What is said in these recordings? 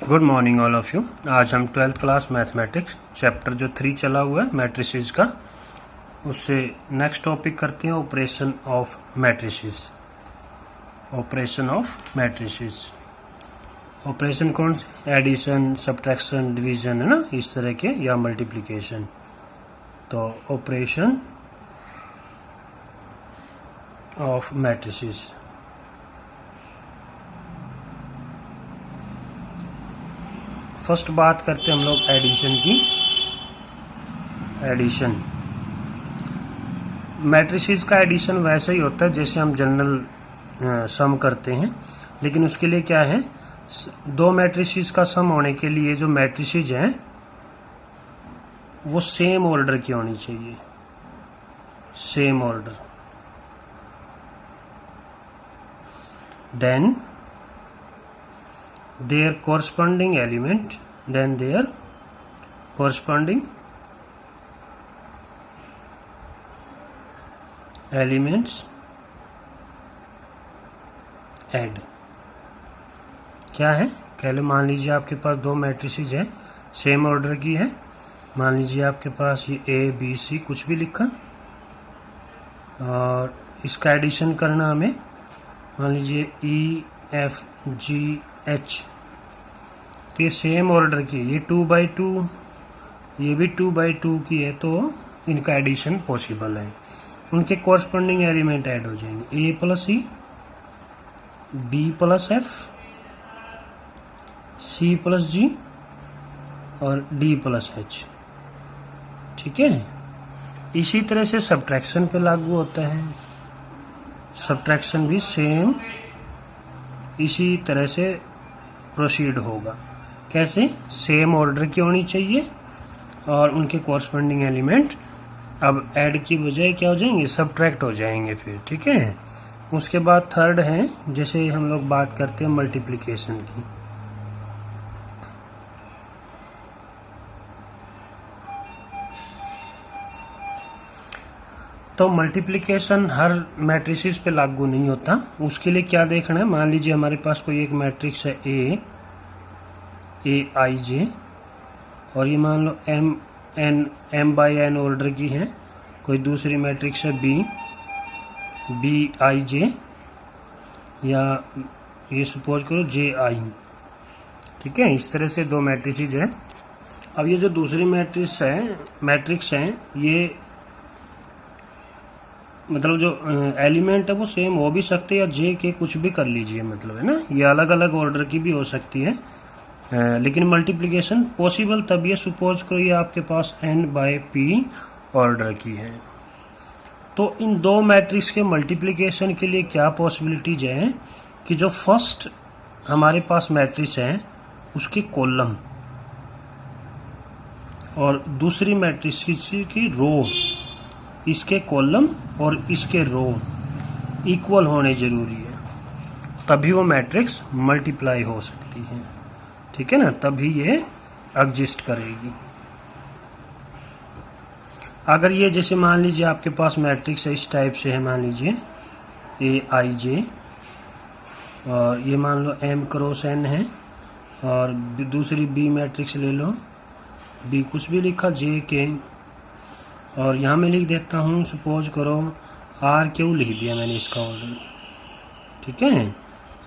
Good morning all of you. आज हम 12th class mathematics chapter जो 3 चला हुआ है मैट्रिसेस का, उससे नेक्स्ट टॉपिक करते हैं operation of matrices. Operation of matrices, operation कौन से? एडिशन, सब्ट्रैक्शन, डिवीजन, है ना, इस तरह के, या मल्टीप्लिकेशन। तो ऑपरेशन ऑफ मैट्रिसेस। फर्स्ट बात करते हैं हम लोग एडिशन की। एडिशन, मैट्रिसेस का एडिशन वैसे ही होता है जैसे हम जनरल सम करते हैं, लेकिन उसके लिए क्या है, दो मैट्रिसेस का सम होने के लिए जो मैट्रिसेस हैं वो सेम ऑर्डर की होनी चाहिए। Same order, then their corresponding element, then their corresponding elements add। क्या है, पहले मान लीजिए आपके पास दो मैट्रिसेस है, सेम ऑर्डर की है। मान लीजिए आपके पास ये ए बी सी कुछ भी लिखा, और इसका एडिशन करना हमें, मान लीजिए ई एफ जी एच, तो ये सेम ऑर्डर की, ये 2/2, ये भी 2/2 की है, तो इनका एडिशन पॉसिबल है। उनके कॉरस्पॉन्डिंग एलिमेंट ऐड हो जाएंगे, A plus E, B plus F, C plus G, और डी प्लस एच। ठीक है, इसी तरह से सब्ट्रैक्शन पे लागू होता है। सब्ट्रैक्शन भी सेम इसी तरह से प्रोसीड होगा। कैसे? सेम ऑर्डर की होनी चाहिए और उनके कॉरस्पॉन्डिंग एलिमेंट अब ऐड की बजाय क्या हो जाएंगे, सब्ट्रैक्ट हो जाएंगे फिर। ठीक है, उसके बाद थर्ड है, जैसे हम लोग बात करते हैं मल्टीप्लिकेशन की। तो मल्टीप्लिकेशन हर मैट्रिसेस पे लागू नहीं होता। उसके लिए क्या देखना है, मान लीजिए हमारे पास कोई एक मैट्रिक्स है ए आई जे, और ये मान लो एम बाई एन ऑर्डर की है। कोई दूसरी मैट्रिक्स है बी आई जे, या ये सपोज करो जे आई। ठीक है, इस तरह से दो मैट्रिसेस है। अब ये जो दूसरी मैट्रिक्स है ये मतलब जो एलिमेंट है वो सेम हो भी सकते हैं, या जे के कुछ भी कर लीजिए, मतलब है ना, ये अलग अलग ऑर्डर की भी हो सकती है। लेकिन मल्टीप्लिकेशन पॉसिबल तब ये, सपोज करो ये आपके पास n बाय p ऑर्डर की है। तो इन दो मैट्रिक्स के मल्टीप्लिकेशन के लिए क्या पॉसिबिलिटीज है कि जो फर्स्ट हमारे पास मैट्रिक्स है उसके कॉलम और दूसरी मैट्रिक्स की रो, इसके कॉलम और इसके रो इक्वल होने जरूरी है, तभी वो मैट्रिक्स मल्टीप्लाई हो सकती है। ठीक है ना, तभी ये एग्जिस्ट करेगी। अगर ये जैसे मान लीजिए आपके पास मैट्रिक्स इस टाइप से है, मान लीजिए ए आई जे, और ये मान लो m क्रॉस n है, और दूसरी बी मैट्रिक्स ले लो, बी कुछ भी लिखा जे के, और यहाँ मैं लिख देता हूँ, सपोज करो आर क्यू लिख दिया मैंने इसका ऑर्डर। ठीक है,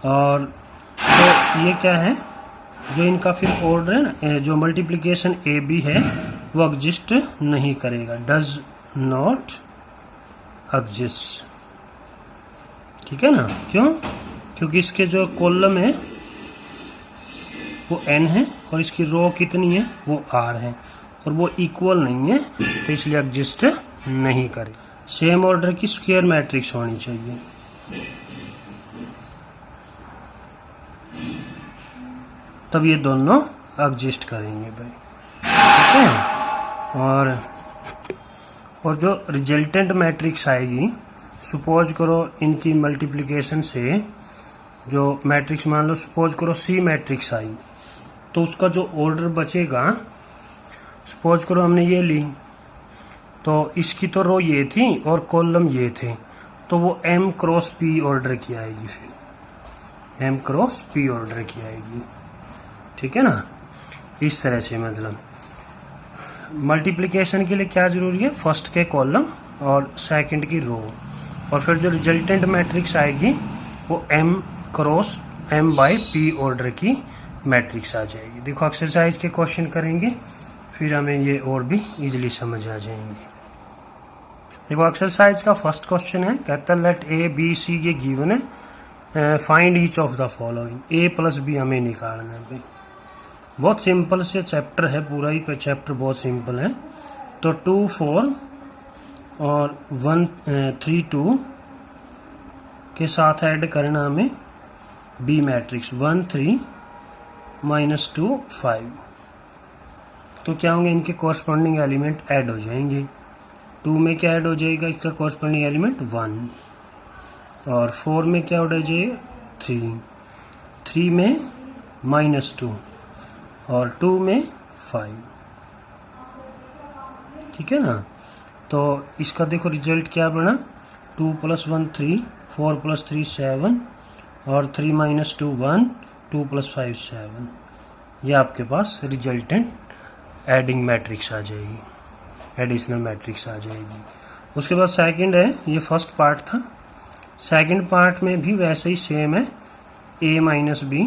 और तो ये क्या है, जो इनका फिर ऑर्डर है ना, जो मल्टीप्लिकेशन ए बी है वो एग्जिस्ट नहीं करेगा, डज नॉट एग्जिस्ट। ठीक है ना, क्यों? क्योंकि इसके जो कॉलम है वो n है और इसकी रो कितनी है, वो r है, और वो इक्वल नहीं है, तो इसलिए एग्जिस्ट नहीं करे। सेम ऑर्डर की स्क्वायर मैट्रिक्स होनी चाहिए। तब ये दोनों एग्जिस्ट करेंगे भाई। ठीक है, और जो रिजल्टेंट मैट्रिक्स आएगी, सपोज करो इनकी मल्टीप्लिकेशन से जो मैट्रिक्स, मान लो सपोज करो सी मैट्रिक्स आई, तो उसका जो ऑर्डर बचेगा, सपोज करो हमने ये ली, तो इसकी तो रो ये थी और कॉलम ये थे, तो वो m क्रॉस p ऑर्डर की आएगी, फिर m क्रॉस p ऑर्डर की आएगी। ठीक है ना। इस तरह से मतलब मल्टीप्लिकेशन के लिए क्या जरूरी है, फर्स्ट के कॉलम और सेकंड की रो, और फिर जो रिजल्टेंट मैट्रिक्स आएगी वो m cross m by p order की मैट्रिक्स आ जाएगी। देखो एक्सरसाइज के क्वेश्चन करेंगे फिर हमें ये और भी इजीली समझ आ जाएंगे। देखो एक्सरसाइज का फर्स्ट क्वेश्चन है, कहता है लेट a b c ये गिवन है, find each of the following, a plus b हमें निकालना है भाई। बहुत सिंपल से चैप्टर है, पूरा ही चैप्टर बहुत सिंपल है। तो 2 4 और 1 3 2 के साथ ऐड करना हमें बी मैट्रिक्स 1 3 -2 5। तो क्या होंगे, इनके कॉरस्पॉन्डिंग एलिमेंट ऐड हो जाएंगे। 2 में क्या ऐड हो जाएगा, इसका कॉरस्पॉन्डिंग एलिमेंट 1, और 4 में क्या ऐड हो जाएगा 3, 3 में -2 और 2 में 5। ठीक है ना। तो इसका देखो रिजल्ट क्या बना, 2 + 1 3, 4 + 3 7 और 3 - 2 1, 2 + 5 7। ये आपके पास रिजल्टेंट एडिंग मैट्रिक्स आ जाएगी, एडिशनल मैट्रिक्स आ जाएगी। उसके बाद सेकंड है, ये फर्स्ट पार्ट था, सेकंड पार्ट में भी वैसे ही सेम है, a - b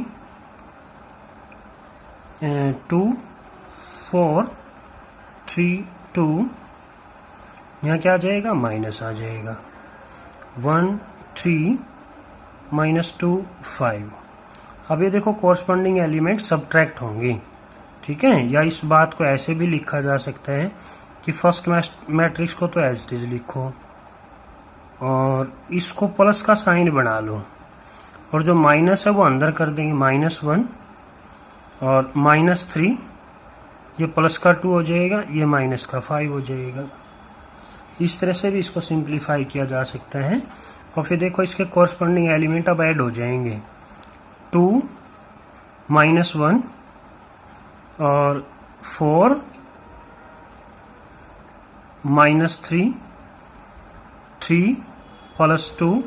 2 4 3 2, यहाँ क्या आ जाएगा, माइनस आ जाएगा 1 3 -2 5। अब ये देखो कॉरस्पॉन्डिंग एलिमेंट सब्ट्रैक्ट होंगे, ठीक है। या इस बात को ऐसे भी लिखा जा सकता है कि फर्स्ट मैट्रिक्स को तो एज इट इज लिखो और इसको प्लस का साइन बना लो, और जो माइनस है वो अंदर कर देंगे, -1 और -3, ये प्लस का 2 हो जाएगा, ये माइनस का 5 हो जाएगा। इस तरह से भी इसको सिंप्लीफाई किया जा सकता है। और फिर देखो इसके कॉरस्पॉन्डिंग एलिमेंट अब ऐड हो जाएंगे, 2 -1 और 4 -3, 3 + 2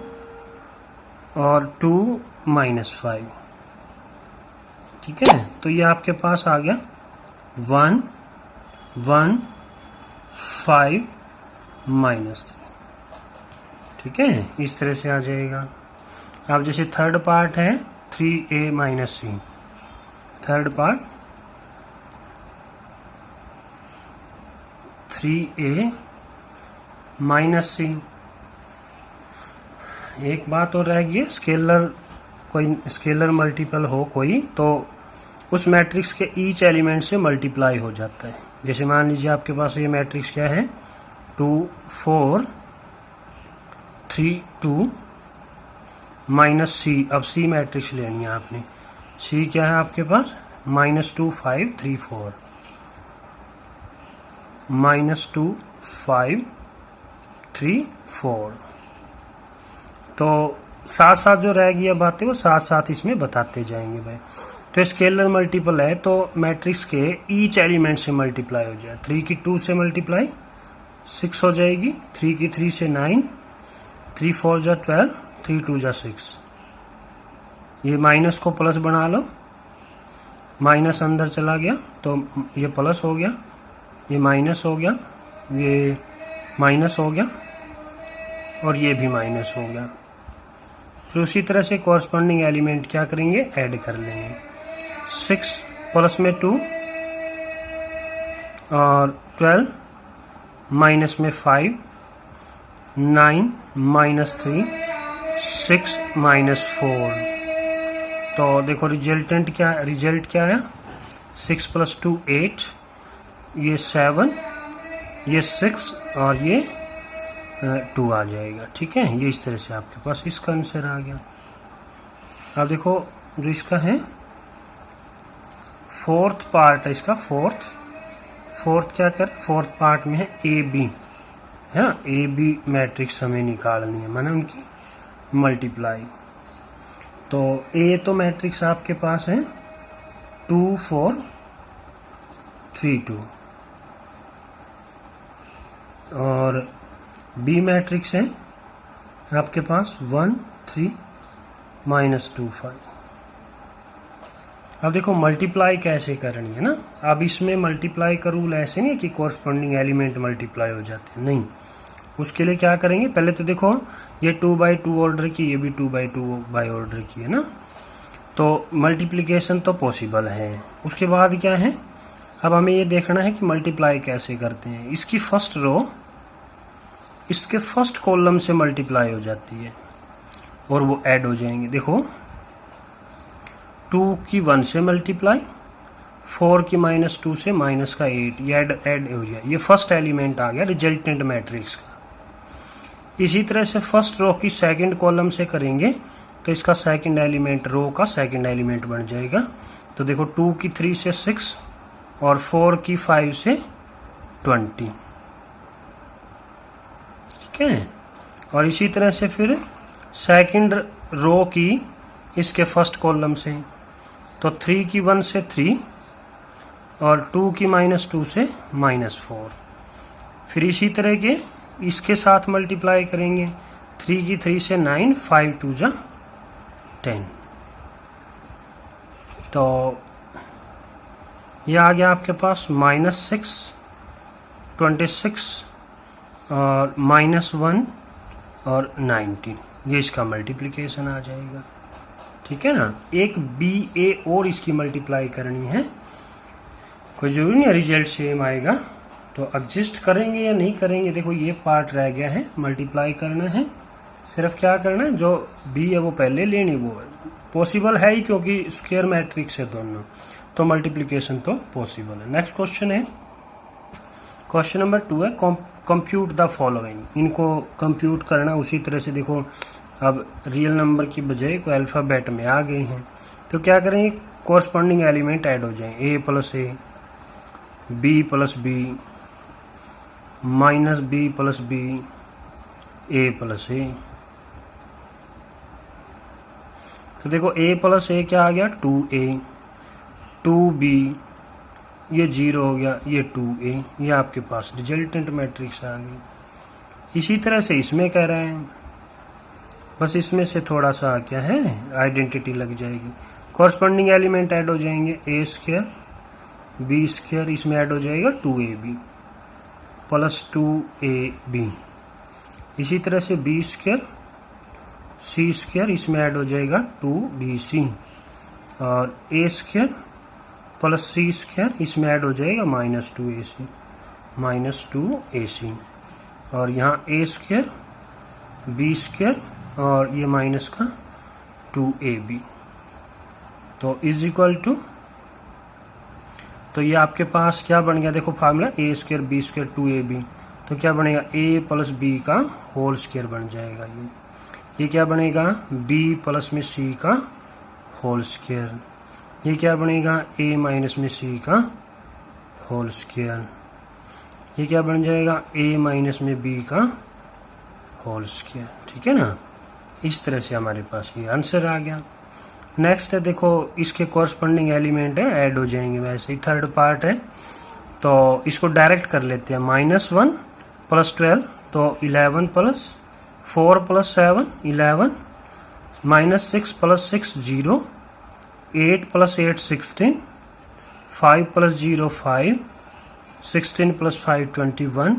और 2 -5। ठीक है, तो ये आपके पास आ गया 1 1 5 -3। ठीक है, इस तरह से आ जाएगा। अब जैसे थर्ड पार्ट है 3a - c, third part 3a - c। एक बात और रह गई, स्केलर, कोई स्केलर मल्टीपल हो कोई, तो उस मैट्रिक्स के ईच एलिमेंट से मल्टीप्लाई हो जाता है। जैसे मान लीजिए आपके पास ये मैट्रिक्स क्या है, 2 4 3 2 -c। अब c मैट्रिक्स लेनी है आपने, c क्या है आपके पास, -2 5 3 4, -2 5 3 4। तो साथ साथ जो रह गई बातें वो साथ साथ इसमें बताते जाएंगे भाई। तो स्केलर मल्टीपल है तो मैट्रिक्स के ईच एलिमेंट से मल्टीप्लाई हो जाए। 3 की 2 से मल्टीप्लाई 6 हो जाएगी, 3 की 3 से 9, 3 4 जा 12, 3 2 जा 6। ये माइनस को प्लस बना लो, माइनस अंदर चला गया तो ये प्लस हो गया, ये माइनस हो गया, ये माइनस हो गया और ये भी माइनस हो गया। फिर उसी तरह से कॉरस्पॉन्डिंग एलिमेंट क्या करेंगे, ऐड कर लेंगे। 6 प्लस में 2 और 12 माइनस में 5, 9 -3, 6 -4। तो देखो रिजल्ट क्या है, 6 + 2 8, ये 7, ये 6 और ये 2 आ जाएगा। ठीक है, ये इस तरह से आपके पास इसका आंसर आ गया। अब देखो जो इसका है फोर्थ पार्ट है, इसका फोर्थ क्या कर, फोर्थ पार्ट में है ए बी, है ना, ए बी मैट्रिक्स हमें निकालनी है, माना उनकी मल्टीप्लाई। तो ए तो मैट्रिक्स आपके पास है 2 4 3 2 और बी मैट्रिक्स है आपके पास 1 3 -2 5। अब देखो मल्टीप्लाई कैसे करनी है ना। अब इसमें मल्टीप्लाई का रूल ऐसे नहीं कि कोरस्पॉन्डिंग एलिमेंट मल्टीप्लाई हो जाते हैं, नहीं। उसके लिए क्या करेंगे, पहले तो देखो ये 2/2 ऑर्डर की, ये भी 2/2 बाई ऑर्डर की है ना, तो मल्टीप्लिकेशन तो पॉसिबल है। उसके बाद क्या है, अब हमें ये देखना है कि मल्टीप्लाई कैसे करते हैं। इसकी फर्स्ट रो इसके फर्स्ट कॉलम से मल्टीप्लाई हो जाती है और वो ऐड हो जाएंगे। देखो 2 की 1 से मल्टीप्लाई, 4 की -2 से माइनस का 8, ये ऐड हो गया। ये फर्स्ट एलिमेंट आ गया रिजल्टेंट मैट्रिक्स का। इसी तरह से फर्स्ट रो की सेकंड कॉलम से करेंगे तो इसका सेकंड एलिमेंट, रो का सेकंड एलिमेंट बन जाएगा। तो देखो 2 की 3 से 6 और 4 की 5 से 20, ठीक है। और इसी तरह से फिर सेकंड रो की इसके फर्स्ट कॉलम से, तो 3 की 1 से 3 और 2 की -2 से -4। फिर इसी तरह के इसके साथ मल्टीप्लाई करेंगे, 3 की 3 से 9, 5 2 जा 10। तो ये आ गया आपके पास -6, 26 और -1 और 19, ये इसका मल्टीप्लिकेशन आ जाएगा, ठीक है ना। एक बी ए और इसकी मल्टीप्लाई करनी है, कोई जरूरी नहीं रिजल्ट सेम आएगा, तो एडजस्ट करेंगे या नहीं करेंगे। देखो ये पार्ट रह गया है, मल्टीप्लाई करना है, सिर्फ क्या करना है, जो बी है वो पहले लेनी, वो पॉसिबल है ही क्योंकि स्क्वायर मैट्रिक्स है दोनों, तो मल्टीप्लिकेशन तो पॉसिबल है। नेक्स्ट क्वेश्चन है, क्वेश्चन नंबर 2 है, कंप्यूट द फॉलोइंग। इनको कंप्यूट करना उसी तरह से, देखो अब रियल नंबर की बजाय कोई अल्फ़ाबेट में आ गए हैं, तो क्या करेंगे, कोरस्पॉन्डिंग एलिमेंट ऐड हो जाए, a + a, b + b, -b + b, a + a। तो देखो a + a क्या आ गया, 2a, 2b, ये 0 हो गया, ये 2a, ये आपके पास रिजल्टेंट मैट्रिक्स आ गई। इसी तरह से इसमें कह रहे हैं, बस इसमें से थोड़ा सा क्या है आइडेंटिटी लग जाएगी, कॉरस्पॉन्डिंग एलिमेंट ऐड हो जाएंगे, a², b², इसमें ऐड हो जाएगा 2ab + 2ab। इसी तरह से b², c², इसमें ऐड हो जाएगा 2bc, और a² + c², इसमें ऐड हो जाएगा -2ac, और यहाँ a², b² और ये माइनस का 2ab, तो इज इक्वल टू, तो ये आपके पास क्या बन गया, देखो फार्मूला a² b² 2ab, तो क्या बनेगा, a + b का होल स्क्वायर बन जाएगा। ये क्या बनेगा, b + में c का होल स्क्वायर, ये क्या बनेगा, a - में c का होल स्क्वायर, ये क्या बन जाएगा, a - में b का होल स्क्वायर, ठीक है ना। इस तरह से हमारे पास ये आंसर आ गया। नेक्स्ट है, देखो इसके कॉरस्पॉन्डिंग एलिमेंट है ऐड हो जाएंगे, वैसे ही थर्ड पार्ट है, तो इसको डायरेक्ट कर लेते हैं। -1 + 12, तो 11 + 4 + 7 11, -6 + 6 0, 8 + 8 16, 5 + 0 5, 16 + 5 21,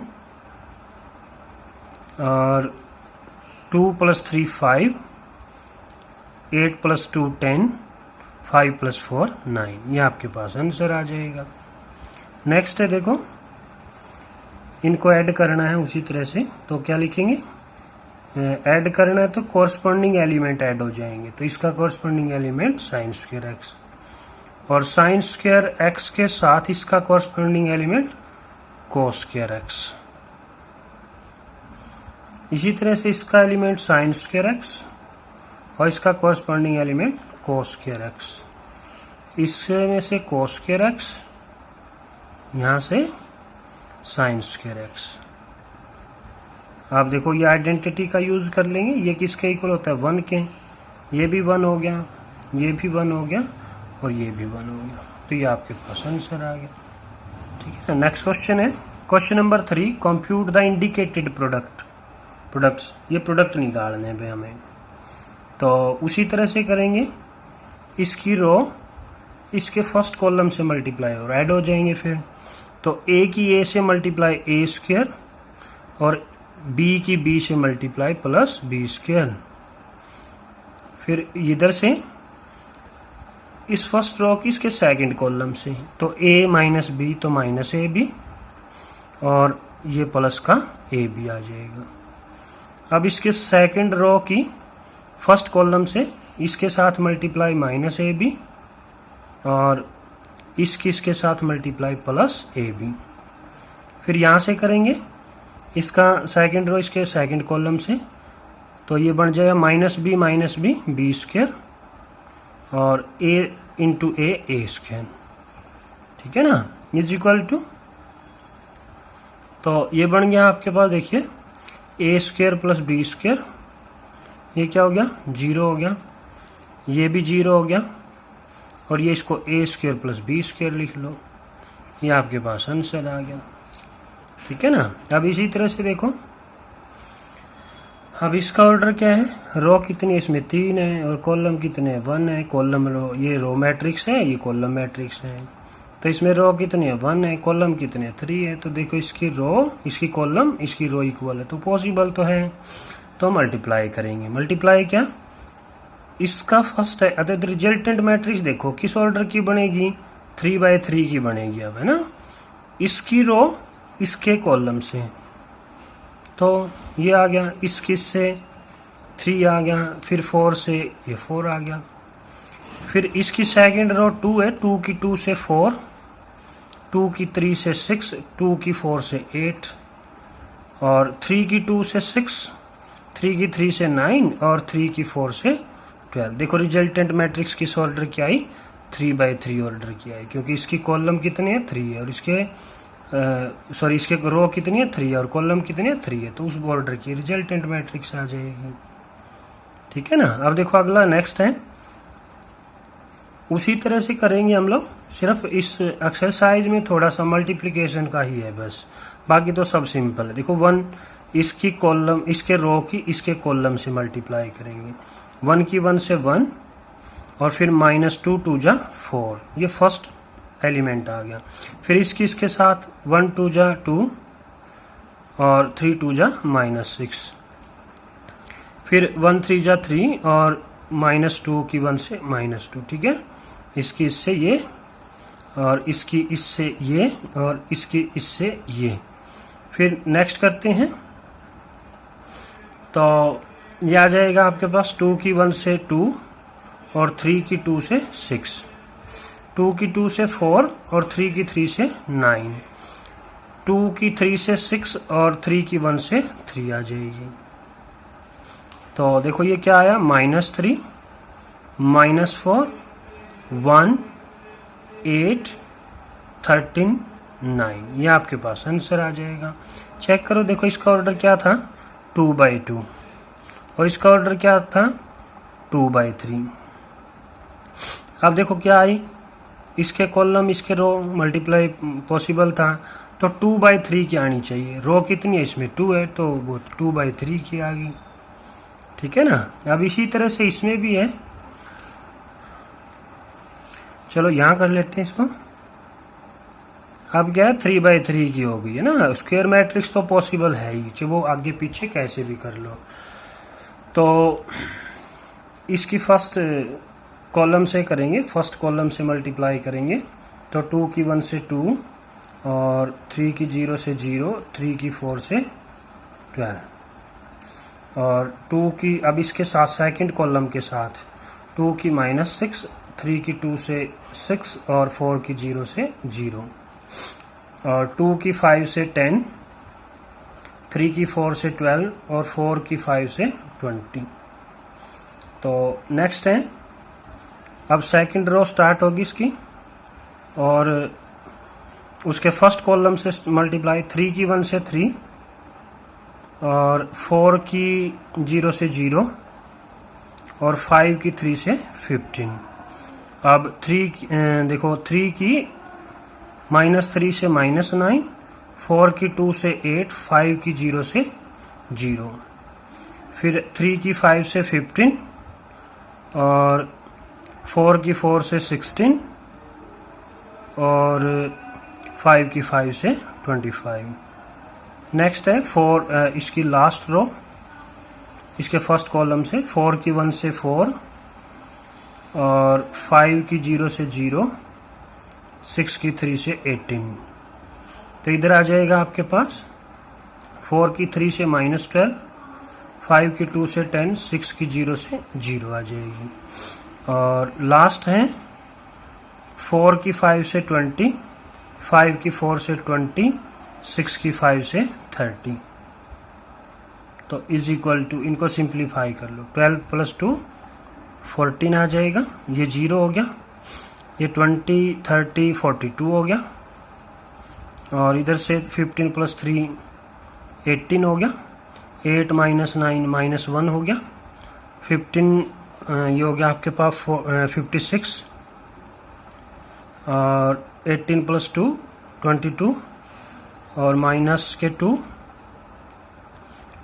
और 2 + 3 5, 8 + 2 10, 5 + 4 9, ये आपके पास आंसर आ जाएगा। नेक्स्ट है, देखो इनको ऐड करना है उसी तरह से, तो क्या लिखेंगे, ऐड करना है तो कॉरस्पॉन्डिंग एलिमेंट ऐड हो जाएंगे, तो इसका कॉरस्पॉन्डिंग एलिमेंट sin² x, और sin² x के साथ इसका कॉरस्पॉन्डिंग एलिमेंट cos² x। इसी तरह से इसका एलिमेंट sin² x और इसका कॉरस्पॉन्डिंग एलिमेंट cos² x, इसमें से cos² x, यहाँ से sin² x। आप देखो ये आइडेंटिटी का यूज कर लेंगे, ये किसके इक्वल होता है, 1 के, ये भी 1 हो गया, ये भी 1 हो गया, और ये भी 1 हो गया, तो ये आपके पास आंसर आ गया, ठीक है। नेक्स्ट क्वेश्चन है, question number 3, compute the indicated products, ये प्रोडक्ट निकालने हैं हमें, तो उसी तरह से करेंगे। इसकी रो इसके फर्स्ट कॉलम से मल्टीप्लाई और ऐड हो जाएंगे। फिर तो ए की ए से मल्टीप्लाई ए स्क्वायर और बी की बी से मल्टीप्लाई प्लस बी स्क्वायर। फिर इधर से इस फर्स्ट रो की इसके सेकंड कॉलम से, तो a माइनस बी तो माइनस ए बी और ये प्लस का ए बी आ जाएगा। अब इसके सेकंड रो की फर्स्ट कॉलम से इसके साथ मल्टीप्लाई माइनस ए बी और इसके साथ मल्टीप्लाई प्लस ए बी। फिर यहाँ से करेंगे इसका सेकंड रो इसके सेकंड कॉलम से, तो ये बन जाएगा माइनस बी बी स्क्वायर और a इंटू ए स्क्वायर, ठीक है ना, इज इक्वल टू, तो ये बन गया आपके पास देखिए ए स्क्वायर प्लस बी स्क्वायर, ये क्या हो गया 0 हो गया, ये भी 0 हो गया और ये इसको ए स्क्वायर प्लस बी स्क्वायर लिख लो, ये आपके पास आंसर आ गया, ठीक है ना। अब इसी तरह से देखो, अब इसका ऑर्डर क्या है, रो कितनी इसमें 3 है और कॉलम कितने 1 है, कॉलम रो, ये रो मैट्रिक्स है, ये कॉलम मैट्रिक्स है, तो इसमें रो कितनी है 1 है, कॉलम कितने 3 है, तो देखो इसकी रो इसकी कॉलम इसकी रो इक्वल है, तो पॉसिबल तो है, तो मल्टीप्लाई करेंगे। मल्टीप्लाई क्या, इसका फर्स्ट है, अतः रिजल्टेंट मैट्रिक्स देखो किस ऑर्डर की बनेगी 3/3 की बनेगी अब, है ना, इसकी रो इसके कॉलम से, तो ये आ गया, इसकी से 3 आ गया, फिर 4 से ये 4 आ गया, फिर इसकी सेकंड रो 2 है, 2 की 2 से 4, 2 की 3 से 6, 2 की 4 से 8 और 3 की 2 से 6, 3 की 3 से 9 और 3 की 4 से 12। देखो रिजल्टेंट मैट्रिक्स किस ऑर्डर की आई 3/3 ऑर्डर की आई, क्योंकि इसकी कॉलम कितने है 3 है और इसके इसके रो कितनी है 3 है और कॉलम कितनी है 3 है, तो उस ऑर्डर की रिजल्टेंट मैट्रिक्स आ जाएगी, ठीक है ना। अब देखो अगला नेक्स्ट है, उसी तरह से करेंगे हम लोग, सिर्फ इस एक्सरसाइज में थोड़ा सा मल्टीप्लिकेशन का ही है बस, बाकी तो सब सिंपल है। देखो 1 इसकी कॉलम इसके रो की इसके कॉलम से मल्टीप्लाई करेंगे, 1 की 1 से 1 और फिर -2 2 जा 4, ये फर्स्ट एलिमेंट आ गया। फिर इसके साथ 1 2 जा 2 और 3 2 जा -6, फिर 1 3 जा 3 और -2 की 1 से -2, ठीक है, इसकी इससे ये और इसकी इससे ये और इसकी इससे ये। फिर नेक्स्ट करते हैं, तो ये आ जाएगा आपके पास 2 की 1 से 2 और 3 की 2 से 6, 2 की 2 से 4 और 3 की 3 से 9, 2 की 3 से 6 और 3 की 1 से 3 आ जाएगी। तो देखो ये क्या आया -3 -4 1 8 13 9, ये आपके पास आंसर आ जाएगा। चेक करो, देखो इसका ऑर्डर क्या था 2/2 और इसका ऑर्डर क्या था 2/3। अब देखो क्या आई, इसके कॉलम इसके रो मल्टीप्लाई पॉसिबल था, तो 2/3 की आनी चाहिए, रो कितनी है इसमें 2 है, तो वो 2/3 की आ गई, ठीक है ना। अब इसी तरह से इसमें भी है, चलो यहाँ कर लेते हैं इसको। अब क्या है 3/3 की हो गई है ना, स्क्वायर मैट्रिक्स तो पॉसिबल है ही, चाहे वो आगे पीछे कैसे भी कर लो। तो इसकी फर्स्ट कॉलम से करेंगे, फर्स्ट कॉलम से मल्टीप्लाई करेंगे, तो 2 की 1 से 2 और 3 की 0 से 0, 3 की 4 से 12 और 2 की, अब इसके साथ सेकंड कॉलम के साथ 2 की -6, 3 की 2 से 6 और 4 की 0 से 0 और 2 की 5 से 10, 3 की 4 से 12 और 4 की 5 से 20। तो नेक्स्ट है, अब सेकंड रो स्टार्ट होगी इसकी और उसके फर्स्ट कॉलम से मल्टीप्लाई, 3 की 1 से 3 और 4 की 0 से 0 और 5 की 3 से 15। अब 3 देखो 3 की -3 से -9, 4 की 2 से 8, 5 की 0 से 0, फिर 3 की 5 से 15 और 4 की 4 से 16 और 5 की 5 से 25। नेक्स्ट है 4, इसकी लास्ट रो, इसके फर्स्ट कॉलम से 4 की 1 से 4 और 5 की 0 से 0, 6 की 3 से 18। तो इधर आ जाएगा आपके पास 4 की 3 से -12, 5 की 2 से 10, 6 की 0 से 0 आ जाएगी। और लास्ट है 4 की 5 से 20, 5 की 4 से 20, 6 की 5 से 30। तो इज इक्वल टू, इनको सिंप्लीफाई कर लो, 12 + 2 14 आ जाएगा, ये 0 हो गया, ये 20 30 42 हो गया, और इधर से 15 + 3 18 हो गया, 8 - 9 -1 हो गया, 15 ये हो गया आपके पास 56, और 18 + 2 22, और माइनस के 2,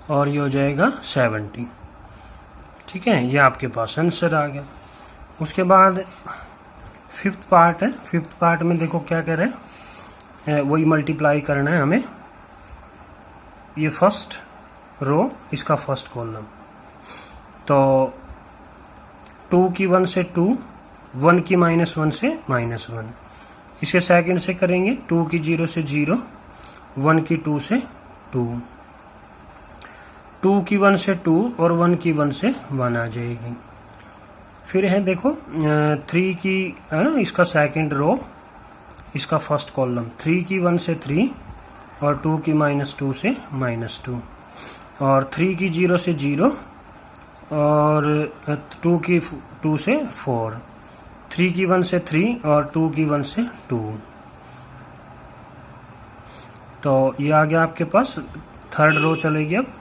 और ये हो जाएगा 70। ठीक है, ये आपके पास आंसर आ गया। उसके बाद 5th पार्ट है। 5th पार्ट में देखो क्या कह रहे हैं, वही मल्टीप्लाई करना है हमें। ये फर्स्ट रो, इसका फर्स्ट कॉलम, तो 2 की 1 से 2, 1 की -1 से -1। इसे सेकंड से करेंगे, 2 की 0 से 0, 1 की 2 से 2, 2 की 1 से 2 और 1 की 1 से 1 आ जाएगी। फिर है देखो 3 की, है ना, इसका सेकंड रो, इसका फर्स्ट कॉलम, 3 की 1 से 3 और 2 की -2 से -2, और 3 की 0 से 0 और 2 की 2 से 4, 3 की 1 से 3 और 2 की 1 से 2। तो ये आ गया आपके पास, थर्ड रो चलेगी अब।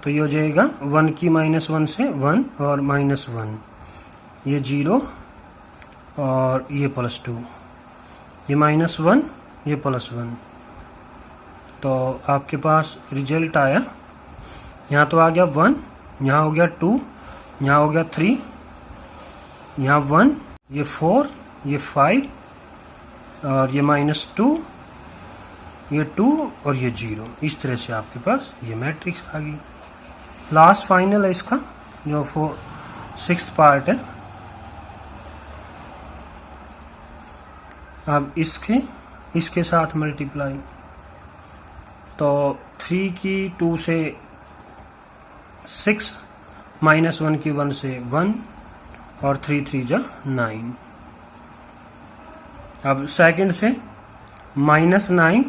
तो ये हो जाएगा 1 की -1 से 1 और -1, ये 0 और ये +2, ये -1, ये +1। तो आपके पास रिजल्ट आया, यहाँ तो आ गया 1, यहाँ हो गया 2, यहाँ हो गया 3, यहाँ 1, ये 4, ये 5, और ये -2, ये 2 और ये 0। इस तरह से आपके पास ये मैट्रिक्स आ गई। लास्ट फाइनल है इसका, जो 6th पार्ट है। अब इसके साथ मल्टीप्लाई, तो 3 की 2 से 6, -1 की 1 से 1, और 3 3 जा 9। अब सेकंड से -9,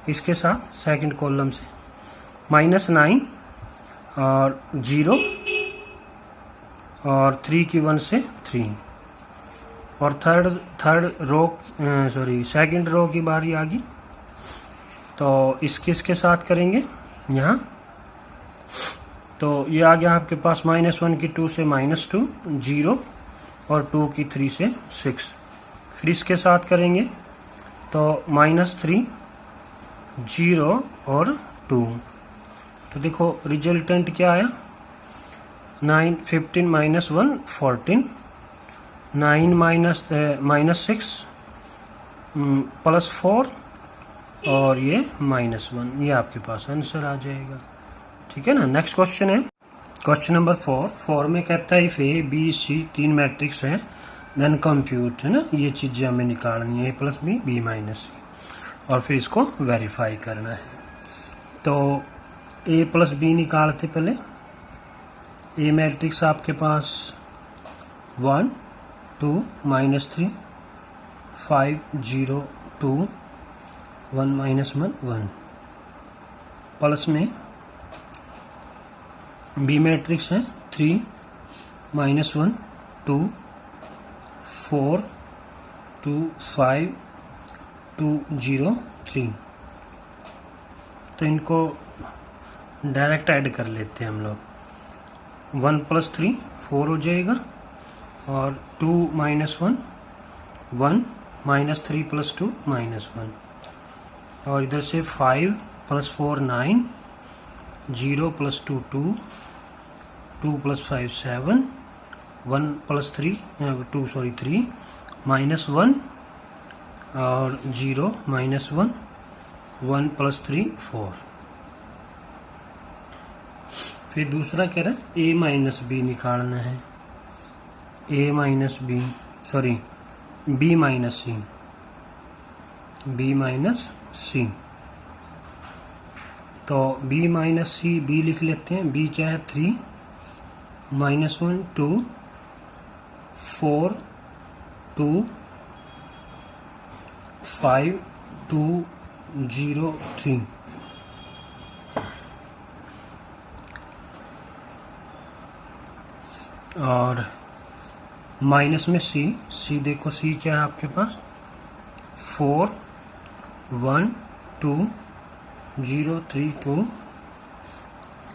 इसके साथ सेकंड कॉलम से -9 और 0 और 3 की 1 से 3, और third row, sorry second row की बारी आ गई। तो इसके साथ करेंगे यहाँ, तो ये आ गया आपके पास -1 की 2 से -2, 0 और 2 की 3 से 6। फिर इसके साथ करेंगे तो -3, 0 और 2। तो देखो रिजल्टेंट क्या आया, 9 15 -1 14, 9 -6 +4 और ये -1। ये आपके पास आंसर आ जाएगा। ठीक है ना। नेक्स्ट क्वेश्चन है क्वेश्चन नंबर 4 में कहता है if A B C 3 matrix है देन कंप्यूट, है ना, ये चीजें हमें निकालनी है, A + B, B - C, और फिर इसको वेरीफाई करना है। तो A + B निकालते पहले। ए मैट्रिक्स आपके पास 1 2 -3 5 0 2 1 -1 1, प्लस में बी मैट्रिक्स है 3 -1 2 4 2 5 2 0 3। तो इनको डायरेक्ट ऐड कर लेते हैं हम लोग। 1 + 3 4 हो जाएगा, और 2 - 1 1 -3 + 2 -1, और इधर से 5 + 4 9, 0 + 2 2, 2 + 5 7, 1 + 3 3 -1 और 0 माइनस 1, 1 प्लस 3 4। फिर दूसरा कह रहा है a माइनस बी निकालना है, a minus B, sorry b minus C, b minus C. तो b माइनस सी, b लिख लेते हैं। b क्या है 3 माइनस 1 2 4 2 5 2 0 3। और माइनस में सी, सी देखो सी क्या है आपके पास 4 1 2 0 3 2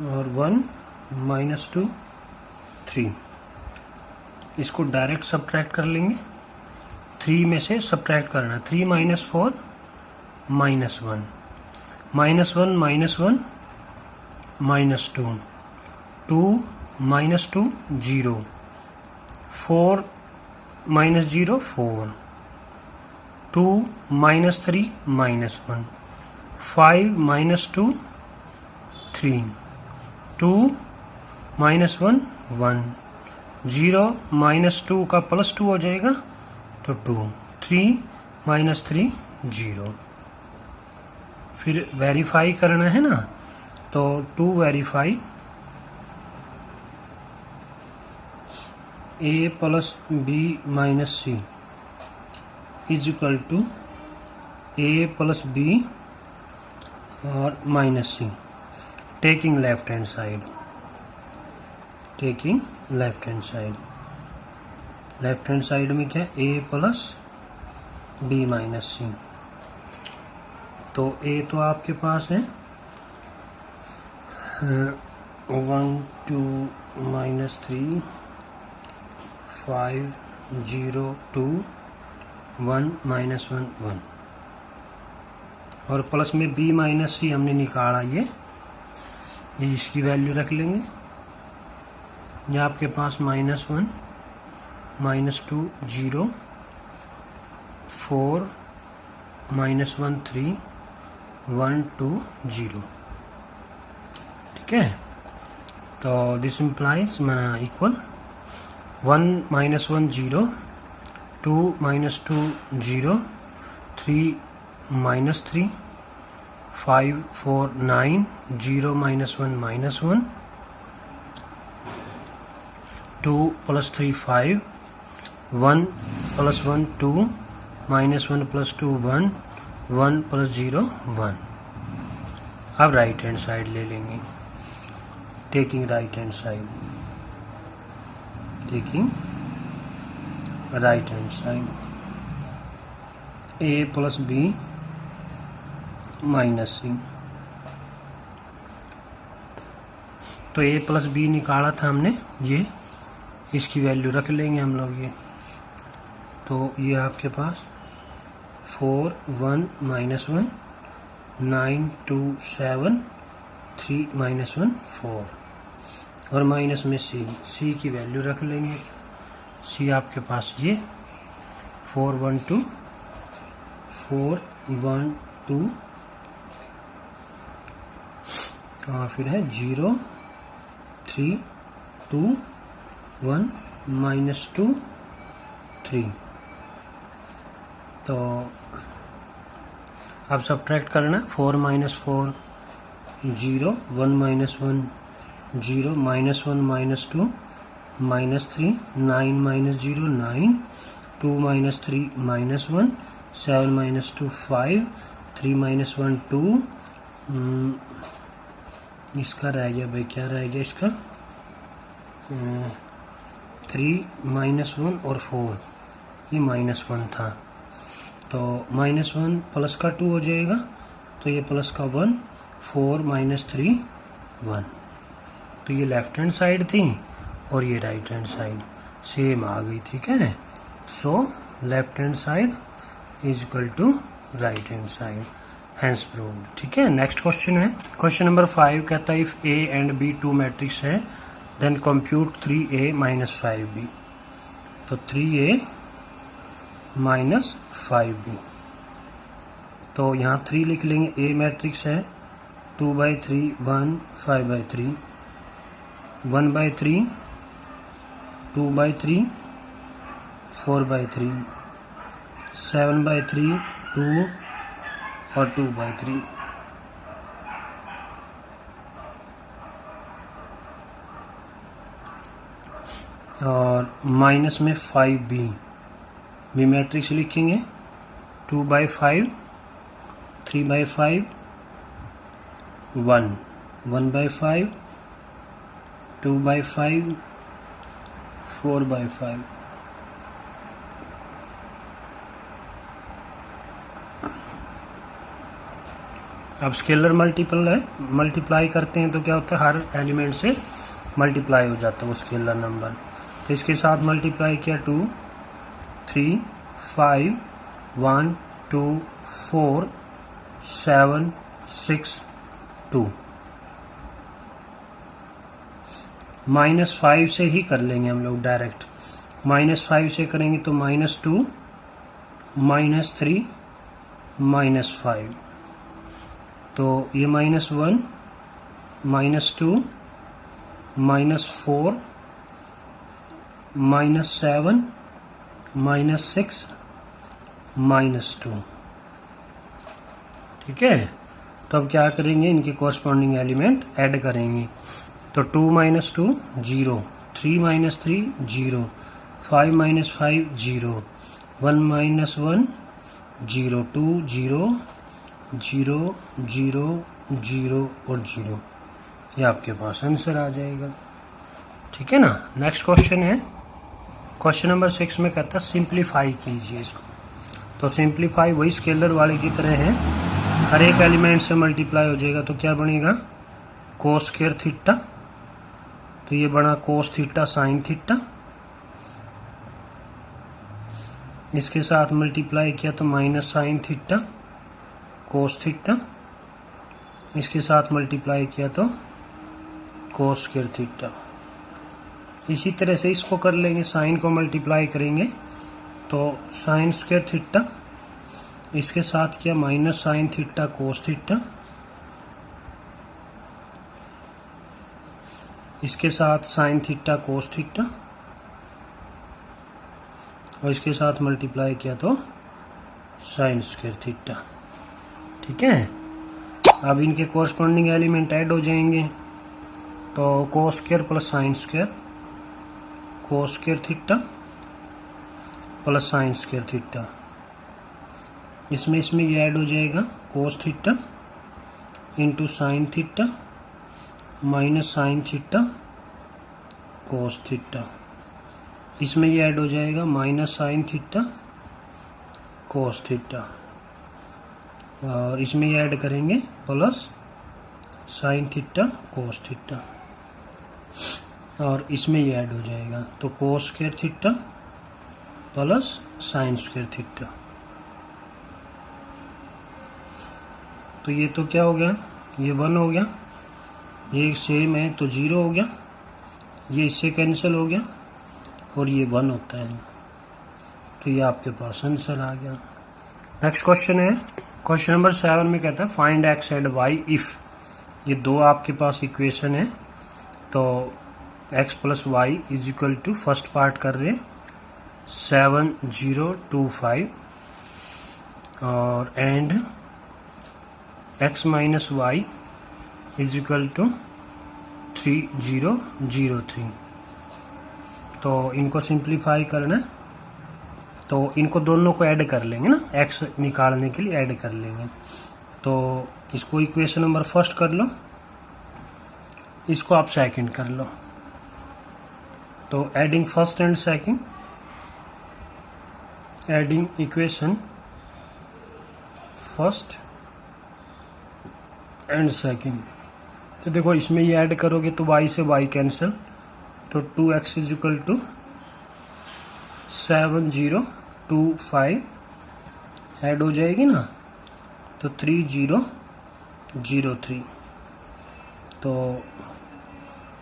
और 1 माइनस 2 3। इसको डायरेक्ट सब्ट्रैक्ट कर लेंगे, 3 में से सब्ट्रैक्ट करना, 3 minus 4 minus 1, minus 1 minus 1 minus 2, 2 minus 2 0, 4 minus 0 4, 2 minus 3 minus 1, 5 minus 2 3, 2 minus 1 1, 0 minus 2 का प्लस 2 हो जाएगा तो 2, 3 माइनस 3 0। फिर वेरीफाई करना है ना, तो 2 verify a plus b minus C is equal to a plus b और minus C, taking left hand side, taking left hand side. Left hand side में क्या a plus b minus C. तो a तो आपके पास है 1 2 minus 3 5 0 2 1 minus 1 1, और plus में b minus सी हमने निकाला, ये इसकी वैल्यू रख लेंगे। ये आपके पास माइनस 1 माइनस 2 0 4 माइनस 1 3 1 2 0। ठीक है, तो this implies equal 1 minus 1 0, 2 minus 2 0, 3 minus 3, 5 4 9, 0 minus 1 minus 1, 2 plus 3 5, 1 plus 1 2, minus 1 plus 2 1, 1 plus 0 1। अब राइट हैंड साइड ले लेंगे, taking right hand side, taking right hand side, a plus b minus C. तो a plus b निकाला था हमने, ये इसकी value रख लेंगे हम लोग। ये तो ये आपके पास 4 1 माइनस 1 9 2 7 3 माइनस 1 4, और माइनस में c की वैल्यू रख लेंगे। c आपके पास ये 4 1 2 4 1 2, और फिर है 0 3 2 1 माइनस 2 3। तो अब सब्ट्रैक्ट करना, 4 minus 4 0, 1 minus 1 0, minus 1 minus 2 minus 3, 9 minus 0 9, 2 minus 3 minus 1, 7 minus 2 5, 3 minus 1 2। इसका रह गया भाई, क्या रह गया इसका 3 माइनस 1 और 4, ये माइनस 1 था, तो माइनस 1 प्लस का 2 हो जाएगा, तो ये प्लस का 1, 4 माइनस 3 1। तो ये लेफ्ट हैंड साइड थी और ये राइट हैंड साइड सेम आ गई। ठीक है, so left hand side is equal to right hand side, hence proved. ठीक है, नेक्स्ट क्वेश्चन है, क्वेश्चन नंबर 5 कहता है if a and b 2 matrix है then compute 3a minus 5b। तो 3a माइनस 5b, तो यहाँ 3 लिख लेंगे। ए मैट्रिक्स है 2/3 1 5/3 1/3 2/3 4/3 7/3 2 और 2/3। और माइनस में 5b बी मैट्रिक्स लिखेंगे 2/5 3/5 1 1/5 2/5 4/5। अब स्केलर मल्टीप्लाई करते हैं तो क्या होता है, हर एलिमेंट से मल्टीप्लाई हो जाता है वो स्केलर नंबर। तो इसके साथ मल्टीप्लाई किया 2 3 5 1 2 4 7 6 2। -5 से ही कर लेंगे हम लोग डायरेक्ट। -5 से करेंगे तो -2 -3 -5। तो ये -1 -2 -4 -7 -6 -2। ठीक है। तो अब क्या करेंगे, इनके कॉरस्पॉन्डिंग एलिमेंट ऐड करेंगे। तो 2 - 2 0 3 - 3 0 5 - 5 0 1 - 1 0 2 0 0 0 0 और 0। ये आपके पास आंसर आ जाएगा। ठीक है ना। नेक्स्ट क्वेश्चन है, क्वेश्चन नंबर 6 में कहता है सिंप्लीफाई कीजिए इसको। तो सिंप्लीफाई वही स्केलर वाले की तरह है, हर एक एलिमेंट से मल्टीप्लाई हो जाएगा। तो क्या बनेगा, कोस स्क्वायर थीटा। तो ये बना कोस थीटा साइन थीटा। इसके साथ मल्टीप्लाई किया तो minus sine theta cos theta. इसके साथ मल्टीप्लाई किया तो कोस स्क्वायर थीटा। इसी तरह से इसको कर लेंगे, साइन को मल्टीप्लाई करेंगे तो साइन स्क्वायर थीटा। इसके साथ किया minus sine theta cos theta. इसके साथ साइन थीटा कोस थीटा और इसके साथ मल्टीप्लाई किया तो साइन स्क्वायर थीटा। ठीक है। अब इनके कॉरस्पॉन्डिंग एलिमेंट ऐड हो जाएंगे। तो cos square plus sine square, cos square theta plus sine square theta. इसमें ये ऐड हो जाएगा cos theta into sine theta minus sine theta cos theta. इसमें ये ऐड हो जाएगा minus sine theta cos theta. और इसमें ये ऐड करेंगे plus sine theta cos theta. और इसमें ये ऐड हो जाएगा तो cos square theta plus sine square theta. तो ये तो क्या हो गया, ये 1 हो गया, ये सेम है तो 0 हो गया, ये इससे कैंसिल हो गया और ये 1 होता है। तो ये आपके पास आंसर आ गया। नेक्स्ट क्वेश्चन है, क्वेश्चन नंबर 7 में कहता है find X and Y if. ये दो आपके पास इक्वेशन है। तो x + y = फर्स्ट पार्ट कर रहे 7 0 2 5 और एंड x - y = 3 0 0 3। तो इनको सिंप्लीफाई करना है तो इनको दोनों को ऐड कर लेंगे ना, x निकालने के लिए ऐड कर लेंगे। तो इसको इक्वेशन नंबर फर्स्ट कर लो, इसको आप सेकंड कर लो। तो adding first and second, adding equation first and second. तो देखो इसमें ये ऐड करोगे तो y से y कैंसिल, तो 2x = 7 0 2 5 ऐड हो जाएगी ना, तो 3 0 0 3। तो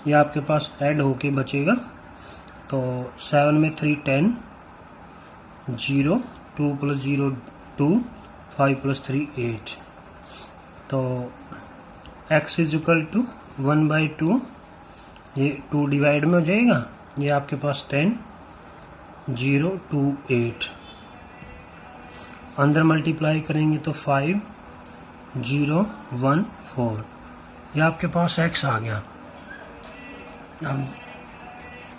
ये आपके पास ऐड होके बचेगा। तो 7 में 3 10 0 2 + 0 2 5 + 3 8। तो x इज इक्वल टू 1/2, ये 2 डिवाइड में हो जाएगा, ये आपके पास 10 0 2 8। अंदर मल्टीप्लाई करेंगे तो 5 0 1 4, ये आपके पास x आ गया। अब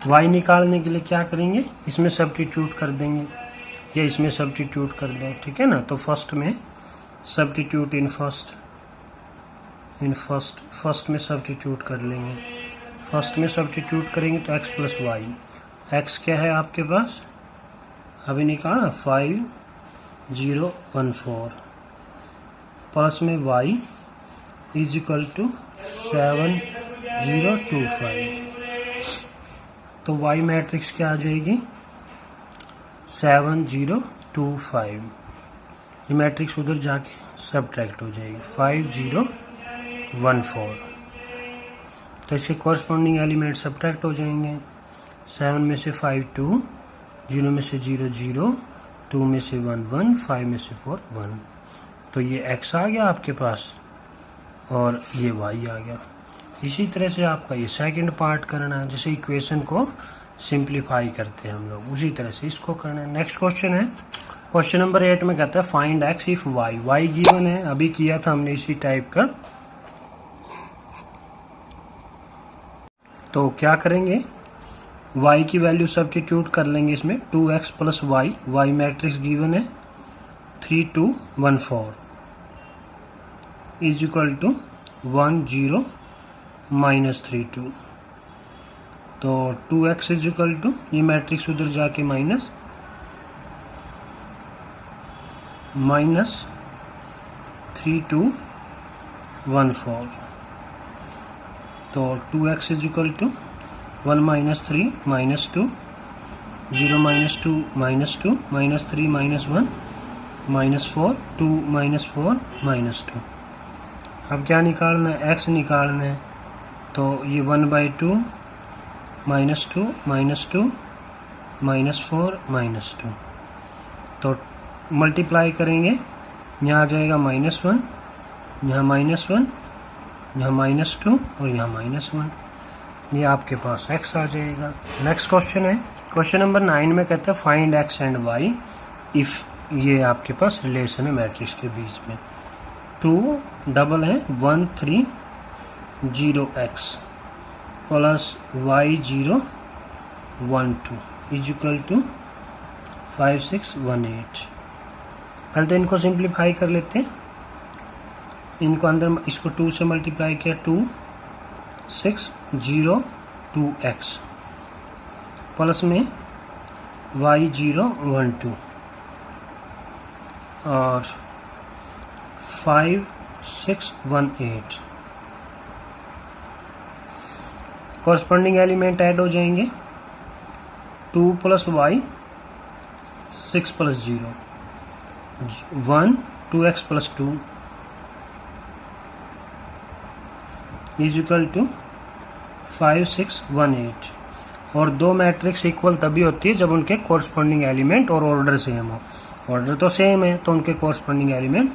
y निकालने के लिए क्या करेंगे, इसमें सब्स्टिट्यूट कर देंगे या इसमें सब्स्टिट्यूट कर दो, ठीक है ना। तो फर्स्ट में सब्स्टिट्यूट इन फर्स्ट में सब्स्टिट्यूट कर लेंगे। फर्स्ट में सब्स्टिट्यूट करेंगे तो x + y, x क्या है आपके पास अभी निकाला 5 0 1 4, प्लस में y इज इक्वल टू 7 0 2 5। तो y मैट्रिक्स क्या आ जाएगी 7 0 2 5, ये मैट्रिक्स उधर जाके सब्ट्रैक्ट हो जाएगी 5 0 1 4। तो इसके कॉरस्पॉन्डिंग एलिमेंट सब्ट्रैक्ट हो जाएंगे। 7 में से 5 2, 0 में से 0 0, 2 में से 1 1, 5 में से 4 1। तो ये x आ गया आपके पास और ये y आ गया। इसी तरह से आपका ये सेकंड पार्ट करना है, जैसे इक्वेशन को सिंप्लीफाई करते हैं हम लोग, उसी तरह से इसको करना है। नेक्स्ट क्वेश्चन है, क्वेश्चन नंबर 8 में कहता है find x if y given है, अभी किया था हमने इसी टाइप का। तो क्या करेंगे, y की वैल्यू सब्स्टिट्यूट कर लेंगे इसमें, 2x + y मैट्रिक्स गिवन है 3 2 1 4 इज इक्वल टू 1 0 -3 2। तो 2x इज इक्वल टू, ये मैट्रिक्स उधर जाके -3 2 1 4। तो 2x इज इक्वल टू 1 - 3 -2, 0 -2 -2, -3 -1 -4, 2 -4 -2। अब क्या निकालना है, x निकालना है। तो ये 1/2 -2 -2 -4 -2। तो मल्टीप्लाई करेंगे, यहाँ आ जाएगा -1, यहाँ -1, यहाँ -2 और यहाँ -1, ये आपके पास x आ जाएगा। नेक्स्ट क्वेश्चन है, क्वेश्चन नंबर 9 में कहता है find x and y if, ये आपके पास रिलेशन है मैट्रिक्स के बीच में। 2 डबल है 1 3 0 x plus y 0 1 2 is equal to 5 6 1 8। पहले तो इनको सिंप्लीफाई कर लेते हैं, इनको अंदर इसको 2 से मल्टीप्लाई किया, 2 6 0 2 x प्लस में y 0 1 2 और 5 6 1 8। कॉरस्पॉन्डिंग एलिमेंट ऐड हो जाएंगे, 2 + y 6 + 0 1 2x + 2 is equal to 5 6 1 8। और दो मैट्रिक्स इक्वल तभी होती है जब उनके कॉरस्पॉन्डिंग एलिमेंट और ऑर्डर सेम हो। ऑर्डर तो सेम है तो उनके कॉरस्पॉन्डिंग एलिमेंट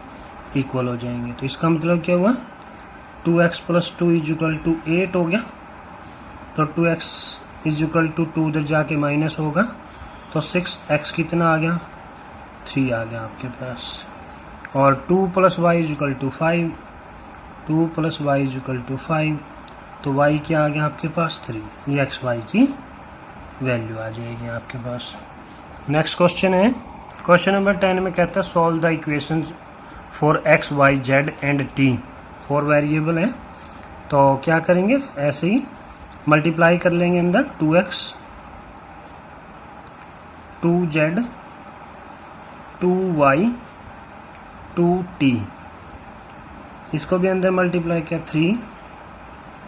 इक्वल हो जाएंगे। तो इसका मतलब क्या हुआ, 2x + 2 इज इक्वल टू 8 हो गया। तो 2x इज इक्वल टू 2 उधर जाके माइनस होगा, तो 6x कितना आ गया 3 आ गया आपके पास। और 2 + y is equal to 5, 2 + y is equal to 5। तो y क्या आ गया आपके पास 3, ये x y की वैल्यू आ जाएगी आपके पास। नेक्स्ट क्वेश्चन है, क्वेश्चन नंबर 10 में कहता है solve the equations for x y z and t, 4 variable है। तो क्या करेंगे, ऐसे ही मल्टीप्लाई कर लेंगे अंदर 2x 2z 2y 2t, इसको भी अंदर मल्टीप्लाई किया 3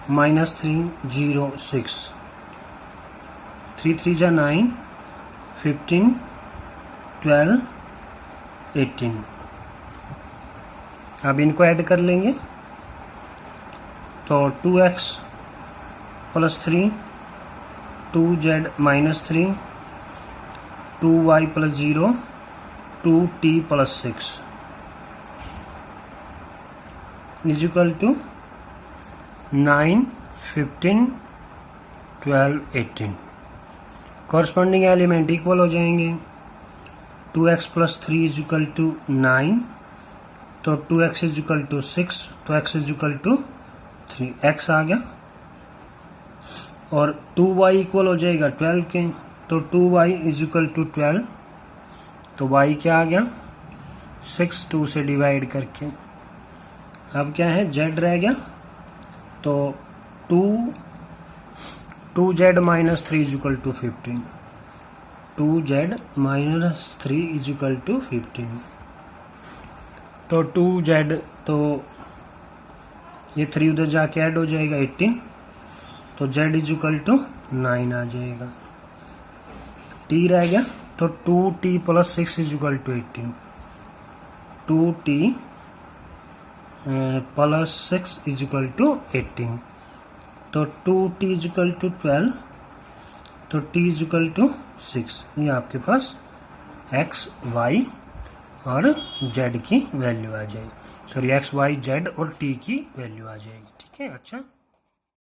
-3 0 6, 3 3 जा 9 15 12 18। अब इनको ऐड कर लेंगे, तो 2x + 3 2z -3 2y + 0 2t + 6 is equal to 9, 15, 12, 18। Corresponding element equal हो जाएंगे। 2x plus 3 is equal to 9, तो 2x इज इक्वल टू 6, तो x is equal to 3, x आ गया। और 2y इक्वल हो जाएगा 12 के, तो 2y इज इक्वल टू 12, तो y क्या आ गया 6, 2 से डिवाइड करके। अब क्या है z रह गया, तो 2z minus 3 is equal to 15, 2z minus 3 is equal to 15, तो 2z, तो ये 3 उधर जाके ऐड हो जाएगा 18, तो z इज इक्वल टू 9 आ जाएगा। t रह गया, तो 2t plus 6 is equal to 18, 2t plus 6 is equal to 18, तो 2t इज इक्वल टू 12, तो t इज इक्वल टू 6। ये आपके पास x, y और z की वैल्यू आ जाएगी, सॉरी x, y, z और t की वैल्यू आ जाएगी। ठीक है, अच्छा।